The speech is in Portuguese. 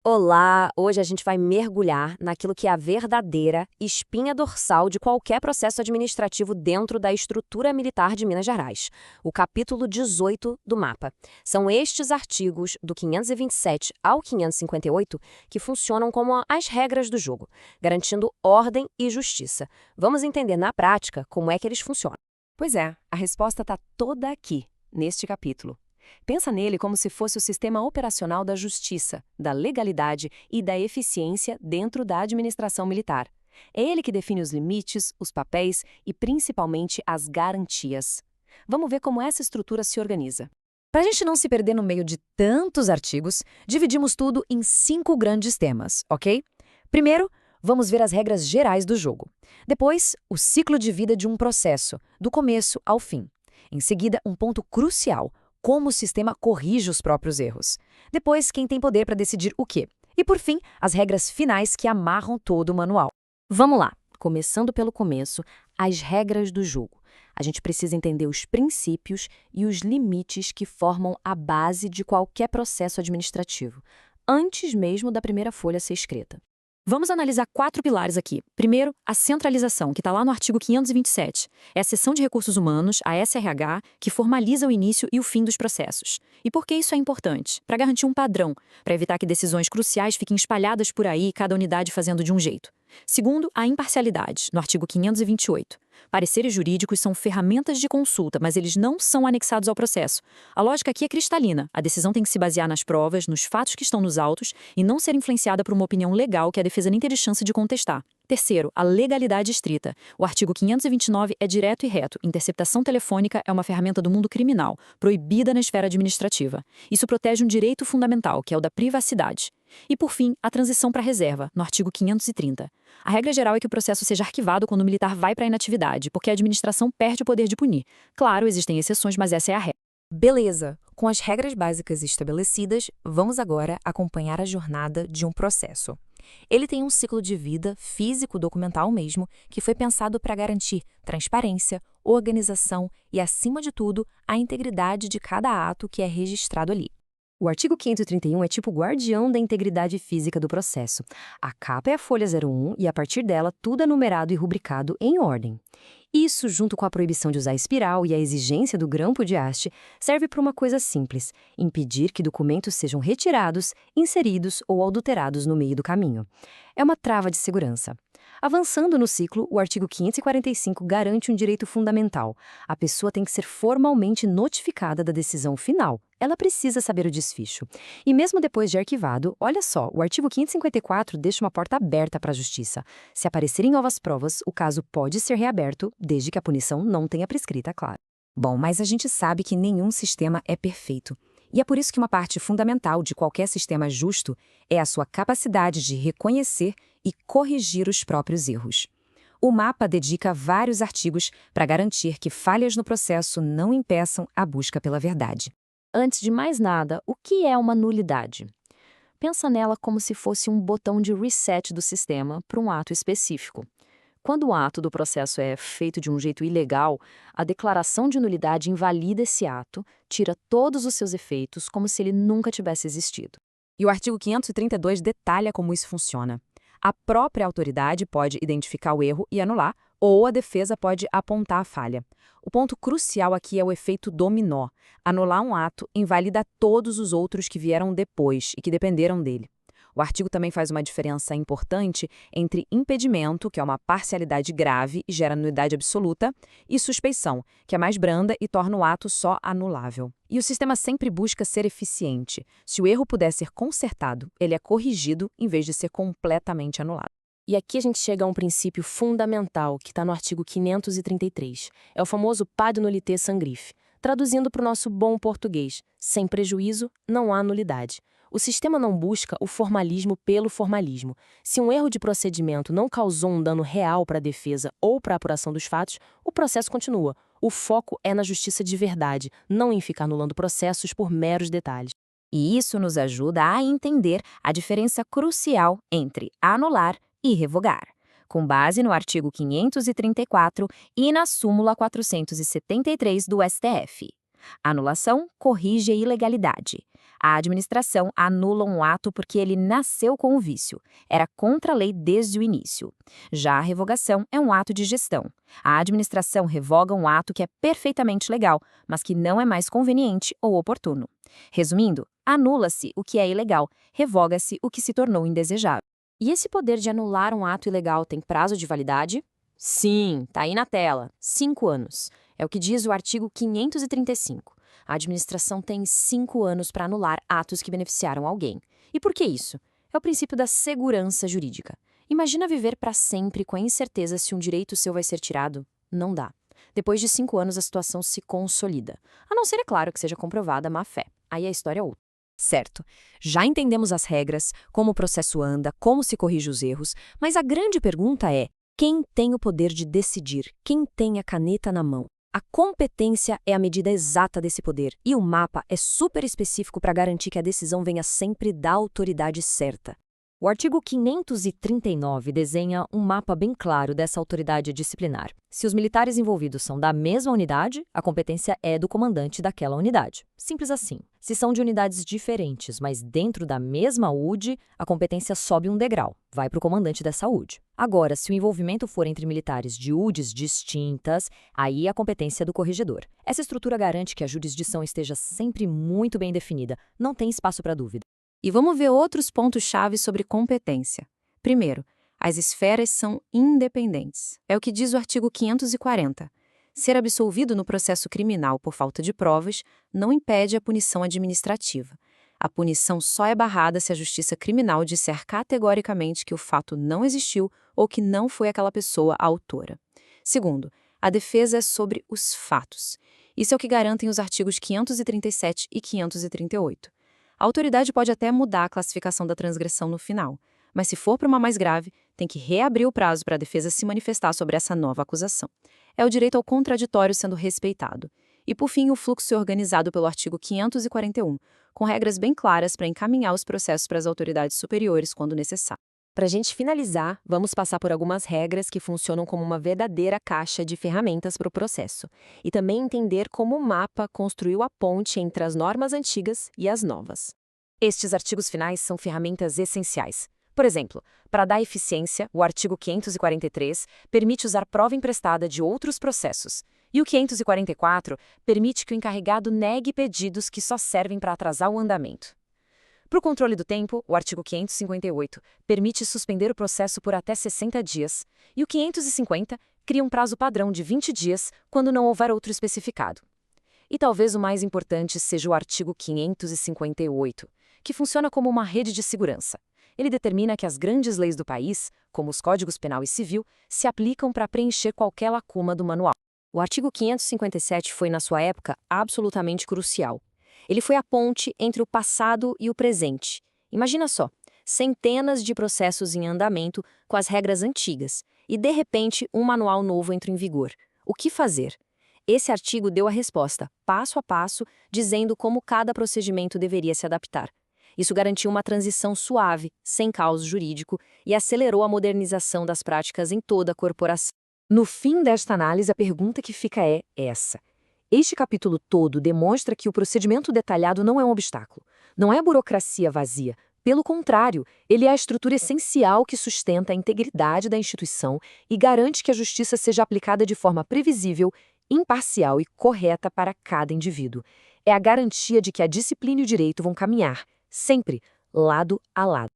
Olá! Hoje a gente vai mergulhar naquilo que é a verdadeira espinha dorsal de qualquer processo administrativo dentro da estrutura militar de Minas Gerais, o capítulo 18 do mapa. São estes artigos, do 527 ao 558, que funcionam como as regras do jogo, garantindo ordem e justiça. Vamos entender na prática como é que eles funcionam. Pois é, a resposta está toda aqui, neste capítulo. Pensa nele como se fosse o sistema operacional da justiça, da legalidade e da eficiência dentro da administração militar. É ele que define os limites, os papéis e, principalmente, as garantias. Vamos ver como essa estrutura se organiza. Para a gente não se perder no meio de tantos artigos, dividimos tudo em 5 grandes temas, ok? Primeiro, vamos ver as regras gerais do jogo. Depois, o ciclo de vida de um processo, do começo ao fim. Em seguida, um ponto crucial: como o sistema corrige os próprios erros. Depois, quem tem poder para decidir o quê. E, por fim, as regras finais que amarram todo o manual. Vamos lá, começando pelo começo, as regras do jogo. A gente precisa entender os princípios e os limites que formam a base de qualquer processo administrativo, antes mesmo da primeira folha ser escrita. Vamos analisar 4 pilares aqui. Primeiro, a centralização, que está lá no artigo 527. É a seção de recursos humanos, a SRH, que formaliza o início e o fim dos processos. E por que isso é importante? Para garantir um padrão, para evitar que decisões cruciais fiquem espalhadas por aí, cada unidade fazendo de um jeito. Segundo, a imparcialidade, no artigo 528. Pareceres jurídicos são ferramentas de consulta, mas eles não são anexados ao processo. A lógica aqui é cristalina. A decisão tem que se basear nas provas, nos fatos que estão nos autos e não ser influenciada por uma opinião legal que a defesa nem teve chance de contestar. Terceiro, a legalidade estrita. O artigo 529 é direto e reto. Interceptação telefônica é uma ferramenta do mundo criminal, proibida na esfera administrativa. Isso protege um direito fundamental, que é o da privacidade. E, por fim, a transição para a reserva, no artigo 530. A regra geral é que o processo seja arquivado quando o militar vai para a inatividade, porque a administração perde o poder de punir. Claro, existem exceções, mas essa é a regra. Beleza! Com as regras básicas estabelecidas, vamos agora acompanhar a jornada de um processo. Ele tem um ciclo de vida físico-documental mesmo, que foi pensado para garantir transparência, organização e, acima de tudo, a integridade de cada ato que é registrado ali. O artigo 531 é tipo guardião da integridade física do processo. A capa é a folha 01 e, a partir dela, tudo é numerado e rubricado em ordem. Isso, junto com a proibição de usar espiral e a exigência do grampo de haste, serve para uma coisa simples: impedir que documentos sejam retirados, inseridos ou adulterados no meio do caminho. É uma trava de segurança. Avançando no ciclo, o artigo 545 garante um direito fundamental. A pessoa tem que ser formalmente notificada da decisão final. Ela precisa saber o desfecho. E mesmo depois de arquivado, olha só, o artigo 554 deixa uma porta aberta para a justiça. Se aparecerem novas provas, o caso pode ser reaberto, desde que a punição não tenha prescrita, claro. Bom, mas a gente sabe que nenhum sistema é perfeito. E é por isso que uma parte fundamental de qualquer sistema justo é a sua capacidade de reconhecer e corrigir os próprios erros. O mapa dedica vários artigos para garantir que falhas no processo não impeçam a busca pela verdade. Antes de mais nada, o que é uma nulidade? Pensa nela como se fosse um botão de reset do sistema para um ato específico. Quando o ato do processo é feito de um jeito ilegal, a declaração de nulidade invalida esse ato, tira todos os seus efeitos como se ele nunca tivesse existido. E o artigo 532 detalha como isso funciona. A própria autoridade pode identificar o erro e anular, ou a defesa pode apontar a falha. O ponto crucial aqui é o efeito dominó. Anular um ato invalida todos os outros que vieram depois e que dependeram dele. O artigo também faz uma diferença importante entre impedimento, que é uma parcialidade grave e gera nulidade absoluta, e suspeição, que é mais branda e torna o ato só anulável. E o sistema sempre busca ser eficiente. Se o erro puder ser consertado, ele é corrigido em vez de ser completamente anulado. E aqui a gente chega a um princípio fundamental que está no artigo 533. É o famoso pas de nullité sans griffe. Traduzindo para o nosso bom português, sem prejuízo, não há nulidade. O sistema não busca o formalismo pelo formalismo. Se um erro de procedimento não causou um dano real para a defesa ou para a apuração dos fatos, o processo continua. O foco é na justiça de verdade, não em ficar anulando processos por meros detalhes. E isso nos ajuda a entender a diferença crucial entre anular e revogar, com base no artigo 534 e na súmula 473 do STF. A anulação corrige a ilegalidade. A administração anula um ato porque ele nasceu com o vício. Era contra a lei desde o início. Já a revogação é um ato de gestão. A administração revoga um ato que é perfeitamente legal, mas que não é mais conveniente ou oportuno. Resumindo, anula-se o que é ilegal, revoga-se o que se tornou indesejável. E esse poder de anular um ato ilegal tem prazo de validade? Sim, tá aí na tela. 5 anos. É o que diz o artigo 535. A administração tem 5 anos para anular atos que beneficiaram alguém. E por que isso? É o princípio da segurança jurídica. Imagina viver para sempre com a incerteza se um direito seu vai ser tirado. Não dá. Depois de 5 anos, a situação se consolida. A não ser, é claro, que seja comprovada a má-fé. Aí a história é outra. Certo, já entendemos as regras, como o processo anda, como se corrige os erros, mas a grande pergunta é: quem tem o poder de decidir? Quem tem a caneta na mão? A competência é a medida exata desse poder, e o mapa é super específico para garantir que a decisão venha sempre da autoridade certa. O artigo 539 desenha um mapa bem claro dessa autoridade disciplinar. Se os militares envolvidos são da mesma unidade, a competência é do comandante daquela unidade. Simples assim. Se são de unidades diferentes, mas dentro da mesma UD, a competência sobe um degrau, vai para o comandante dessa UD. Agora, se o envolvimento for entre militares de UDs distintas, aí a competência é do corregedor. Essa estrutura garante que a jurisdição esteja sempre muito bem definida, não tem espaço para dúvida. E vamos ver outros pontos-chave sobre competência. Primeiro, as esferas são independentes. É o que diz o artigo 540. Ser absolvido no processo criminal por falta de provas não impede a punição administrativa. A punição só é barrada se a justiça criminal disser categoricamente que o fato não existiu ou que não foi aquela pessoa a autora. Segundo, a defesa é sobre os fatos. Isso é o que garantem os artigos 537 e 538. A autoridade pode até mudar a classificação da transgressão no final, mas se for para uma mais grave, tem que reabrir o prazo para a defesa se manifestar sobre essa nova acusação. É o direito ao contraditório sendo respeitado. E, por fim, o fluxo é organizado pelo artigo 541, com regras bem claras para encaminhar os processos para as autoridades superiores quando necessário. Para a gente finalizar, vamos passar por algumas regras que funcionam como uma verdadeira caixa de ferramentas para o processo, e também entender como o mapa construiu a ponte entre as normas antigas e as novas. Estes artigos finais são ferramentas essenciais. Por exemplo, para dar eficiência, o artigo 543 permite usar prova emprestada de outros processos, e o 544 permite que o encarregado negue pedidos que só servem para atrasar o andamento. Para o controle do tempo, o artigo 558 permite suspender o processo por até 60 dias, e o 550 cria um prazo padrão de 20 dias quando não houver outro especificado. E talvez o mais importante seja o artigo 558, que funciona como uma rede de segurança. Ele determina que as grandes leis do país, como os Códigos Penal e Civil, se aplicam para preencher qualquer lacuna do manual. O artigo 557 foi, na sua época, absolutamente crucial. Ele foi a ponte entre o passado e o presente. Imagina só, centenas de processos em andamento com as regras antigas, e de repente um manual novo entra em vigor. O que fazer? Esse artigo deu a resposta, passo a passo, dizendo como cada procedimento deveria se adaptar. Isso garantiu uma transição suave, sem caos jurídico, e acelerou a modernização das práticas em toda a corporação. No fim desta análise, a pergunta que fica é essa. Este capítulo todo demonstra que o procedimento detalhado não é um obstáculo, não é burocracia vazia. Pelo contrário, ele é a estrutura essencial que sustenta a integridade da instituição e garante que a justiça seja aplicada de forma previsível, imparcial e correta para cada indivíduo. É a garantia de que a disciplina e o direito vão caminhar, sempre, lado a lado.